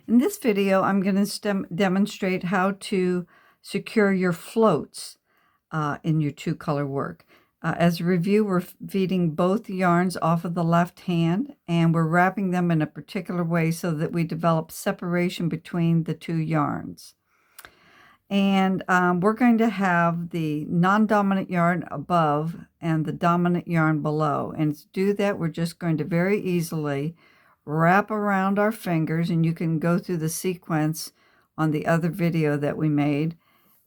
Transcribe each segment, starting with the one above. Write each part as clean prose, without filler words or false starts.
In this video, I'm going to demonstrate how to secure your floats in your two-color work. As a review, we're feeding both yarns off of the left hand, and we're wrapping them in a particular way so that we develop separation between the two yarns. And we're going to have the non-dominant yarn above and the dominant yarn below. And to do that, we're just going to very easily wrap around our fingers, and you can go through the sequence on the other video that we made.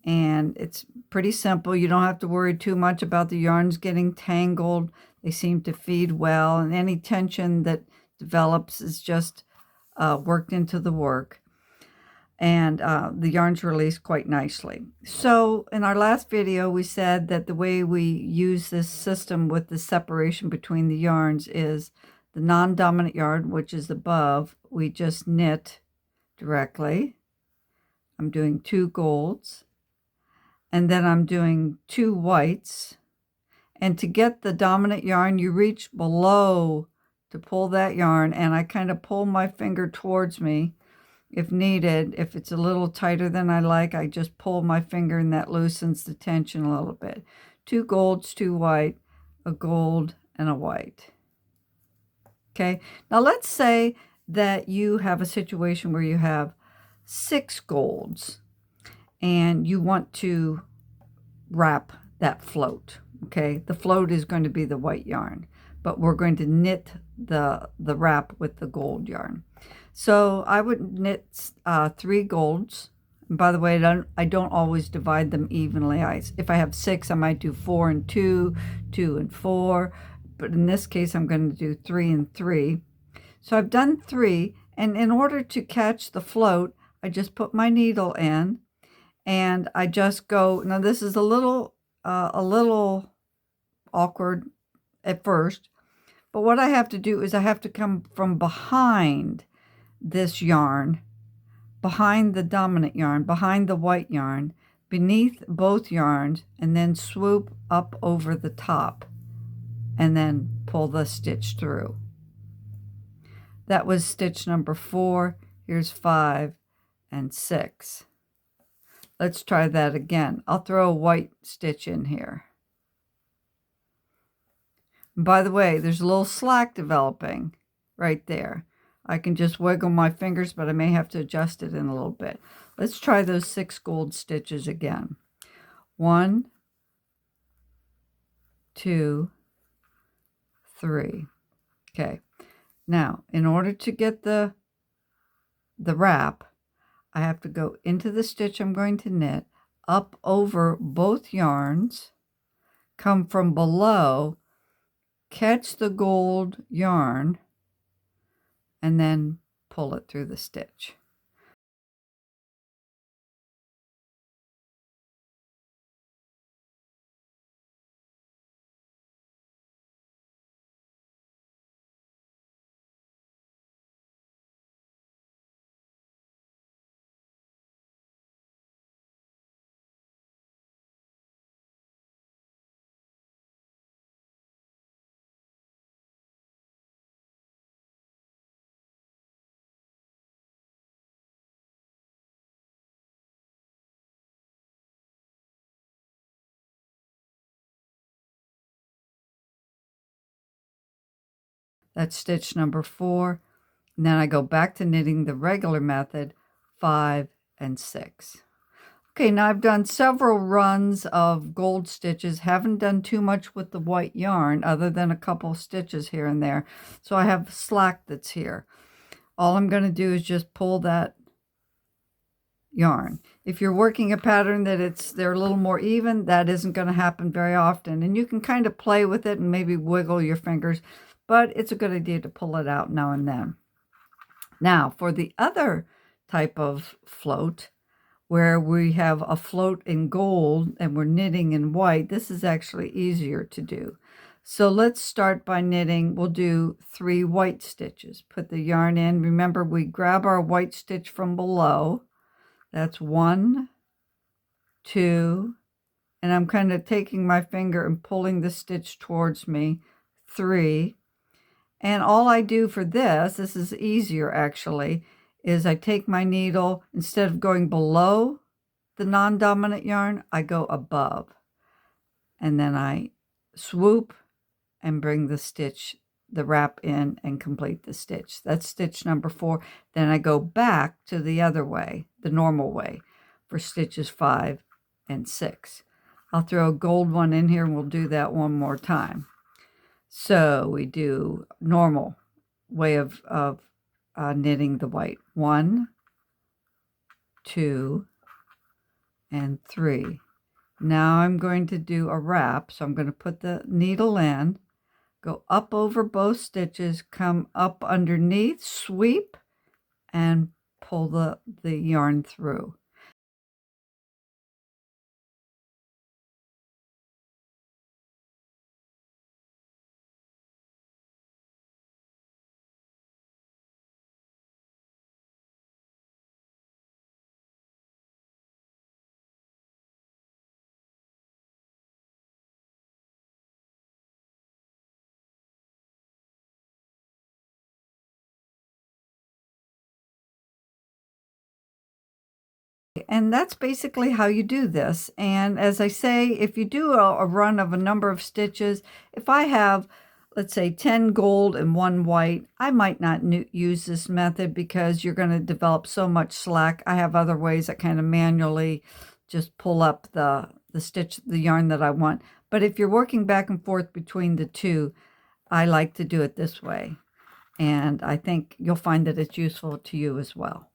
And it's pretty simple. You don't have to worry too much about the yarns getting tangled. They seem to feed well, and any tension that develops is just worked into the work. And the yarns release quite nicely. So in our last video, we said that the way we use this system with the separation between the yarns is the non-dominant yarn, which is above, we just knit directly. I'm doing 2 golds, and then I'm doing 2 whites. And to get the dominant yarn, you reach below to pull that yarn, and I kind of pull my finger towards me if needed. If it's a little tighter than I like, I just pull my finger, and that loosens the tension a little bit. 2 golds, 2 white, a gold, and a white. Okay, now let's say that you have a situation where you have 6 golds and you want to wrap that float. Okay, the float is going to be the white yarn, but we're going to knit the wrap with the gold yarn. So I would knit 3 golds. And by the way, I don't always divide them evenly. If I have 6, I might do 4 and 2, 2 and 4. But in this case, I'm going to do 3 and 3. So I've done 3, and in order to catch the float, I just put my needle in, and I just go. Now this is a little awkward at first, but what I have to do is I have to come from behind this yarn, behind the dominant yarn, behind the white yarn, beneath both yarns, and then swoop up over the top, and then pull the stitch through. That was stitch number 4. Here's 5 and 6. Let's try that again. I'll throw a white stitch in here. And by the way, there's a little slack developing right there. I can just wiggle my fingers, but I may have to adjust it in a little bit. Let's try those 6 gold stitches again. 1, 2, 3. Okay, now in order to get the wrap, I have to go into the stitch I'm going to knit, up over both yarns, come from below, catch the gold yarn, and then pull it through the stitch. That's stitch number 4. And then I go back to knitting the regular method, 5 and 6. Okay, now I've done several runs of gold stitches. Haven't done too much with the white yarn other than a couple stitches here and there. So I have slack that's here. All I'm going to do is just pull that yarn. If you're working a pattern that they're a little more even, that isn't going to happen very often. And you can kind of play with it and maybe wiggle your fingers, but it's a good idea to pull it out now and then. Now, for the other type of float, where we have a float in gold and we're knitting in white, this is actually easier to do. So let's start by knitting. We'll do 3 white stitches. Put the yarn in. Remember, we grab our white stitch from below. That's 1, 2, and I'm kind of taking my finger and pulling the stitch towards me, 3. And all I do for this is easier actually, is I take my needle, instead of going below the non-dominant yarn, I go above. And then I swoop and bring the wrap in and complete the stitch. That's stitch number 4. Then I go back to the other way, the normal way, for stitches 5 and 6. I'll throw a gold one in here and we'll do that one more time. So we do normal way of knitting the white. 1, 2, and 3. Now I'm going to do a wrap. So I'm going to put the needle in, go up over both stitches, come up underneath, sweep, and pull the yarn through. And that's basically how you do this. And as I say, if you do a run of a number of stitches, if I have, let's say, 10 gold and 1 white, I might not use this method because you're going to develop so much slack. I have other ways that kind of manually just pull up the yarn that I want. But if you're working back and forth between the two, I like to do it this way. And I think you'll find that it's useful to you as well.